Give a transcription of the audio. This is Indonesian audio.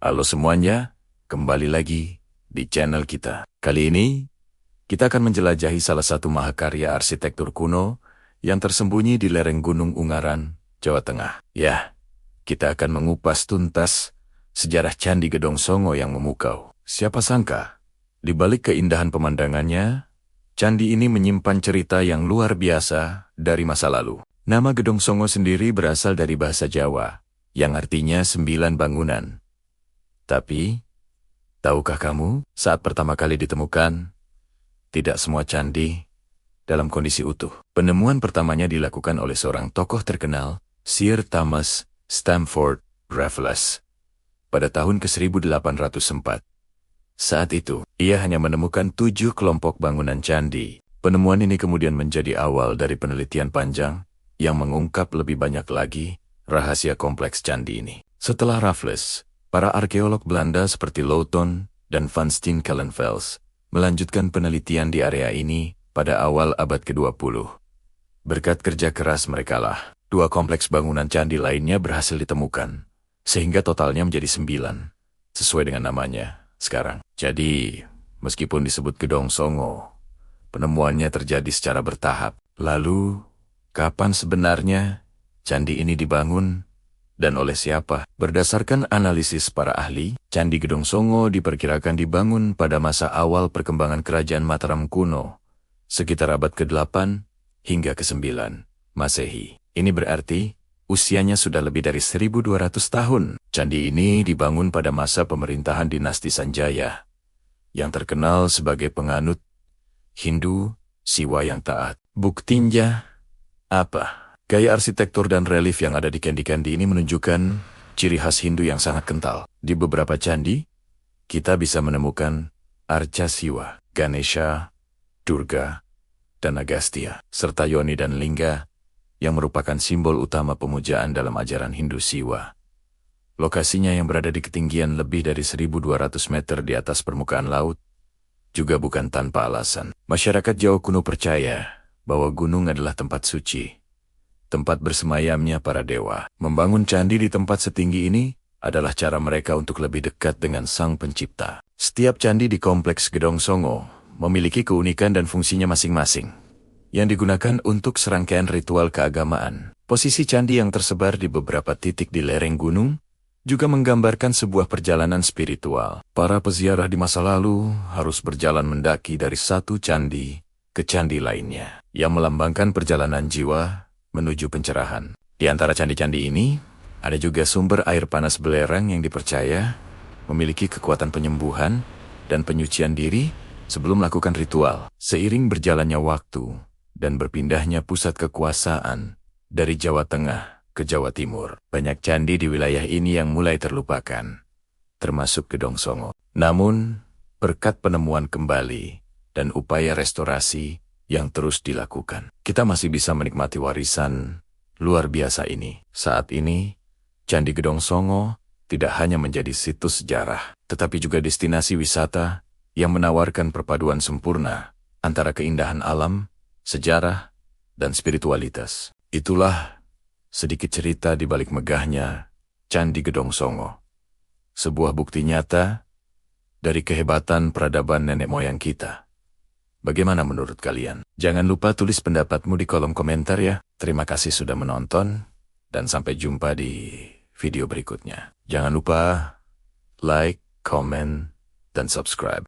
Halo semuanya, kembali lagi di channel kita. Kali ini, kita akan menjelajahi salah satu mahakarya arsitektur kuno yang tersembunyi di lereng Gunung Ungaran, Jawa Tengah. Ya, kita akan mengupas tuntas sejarah Candi Gedong Songo yang memukau. Siapa sangka, di balik keindahan pemandangannya, candi ini menyimpan cerita yang luar biasa dari masa lalu. Nama Gedong Songo sendiri berasal dari bahasa Jawa, yang artinya 9 bangunan. Tapi, tahukah kamu, saat pertama kali ditemukan, tidak semua candi dalam kondisi utuh. Penemuan pertamanya dilakukan oleh seorang tokoh terkenal, Sir Thomas Stamford Raffles, pada tahun ke-1804. Saat itu, ia hanya menemukan 7 kelompok bangunan candi. Penemuan ini kemudian menjadi awal dari penelitian panjang yang mengungkap lebih banyak lagi rahasia kompleks candi ini. Setelah Raffles, para arkeolog Belanda seperti Louton dan Van Steen Kallenfels melanjutkan penelitian di area ini pada awal abad ke-20. Berkat kerja keras merekalah, 2 kompleks bangunan candi lainnya berhasil ditemukan, sehingga totalnya menjadi 9, sesuai dengan namanya sekarang. Jadi, meskipun disebut Gedong Songo, penemuannya terjadi secara bertahap. Lalu, kapan sebenarnya candi ini dibangun? Dan oleh siapa? Berdasarkan analisis para ahli, Candi Gedong Songo diperkirakan dibangun pada masa awal perkembangan kerajaan Mataram kuno, sekitar abad ke-8 hingga ke-9 Masehi. Ini berarti usianya sudah lebih dari 1200 tahun. Candi ini dibangun pada masa pemerintahan dinasti Sanjaya, yang terkenal sebagai penganut Hindu Siwa yang taat. Buktinya apa? Gaya arsitektur dan relief yang ada di candi-candi ini menunjukkan ciri khas Hindu yang sangat kental. Di beberapa candi, kita bisa menemukan arca Siwa, Ganesha, Durga, dan Agastya, serta Yoni dan Lingga yang merupakan simbol utama pemujaan dalam ajaran Hindu Siwa. Lokasinya yang berada di ketinggian lebih dari 1200 meter di atas permukaan laut juga bukan tanpa alasan. Masyarakat Jawa kuno percaya bahwa gunung adalah tempat suci, tempat bersemayamnya para dewa. Membangun candi di tempat setinggi ini adalah cara mereka untuk lebih dekat dengan Sang Pencipta. Setiap candi di kompleks Gedong Songo memiliki keunikan dan fungsinya masing-masing, yang digunakan untuk serangkaian ritual keagamaan. Posisi candi yang tersebar di beberapa titik di lereng gunung juga menggambarkan sebuah perjalanan spiritual. Para peziarah di masa lalu harus berjalan mendaki dari satu candi ke candi lainnya, yang melambangkan perjalanan jiwa menuju pencerahan. Di antara candi-candi ini, ada juga sumber air panas belerang yang dipercaya memiliki kekuatan penyembuhan dan penyucian diri sebelum melakukan ritual. Seiring berjalannya waktu dan berpindahnya pusat kekuasaan dari Jawa Tengah ke Jawa Timur, banyak candi di wilayah ini yang mulai terlupakan, termasuk Gedong Songo. Namun, berkat penemuan kembali dan upaya restorasi yang terus dilakukan, kita masih bisa menikmati warisan luar biasa ini. Saat ini, Candi Gedong Songo tidak hanya menjadi situs sejarah, tetapi juga destinasi wisata yang menawarkan perpaduan sempurna antara keindahan alam, sejarah, dan spiritualitas. Itulah sedikit cerita di balik megahnya Candi Gedong Songo, sebuah bukti nyata dari kehebatan peradaban nenek moyang kita. Bagaimana menurut kalian? Jangan lupa tulis pendapatmu di kolom komentar ya. Terima kasih sudah menonton, dan sampai jumpa di video berikutnya. Jangan lupa like, comment, dan subscribe.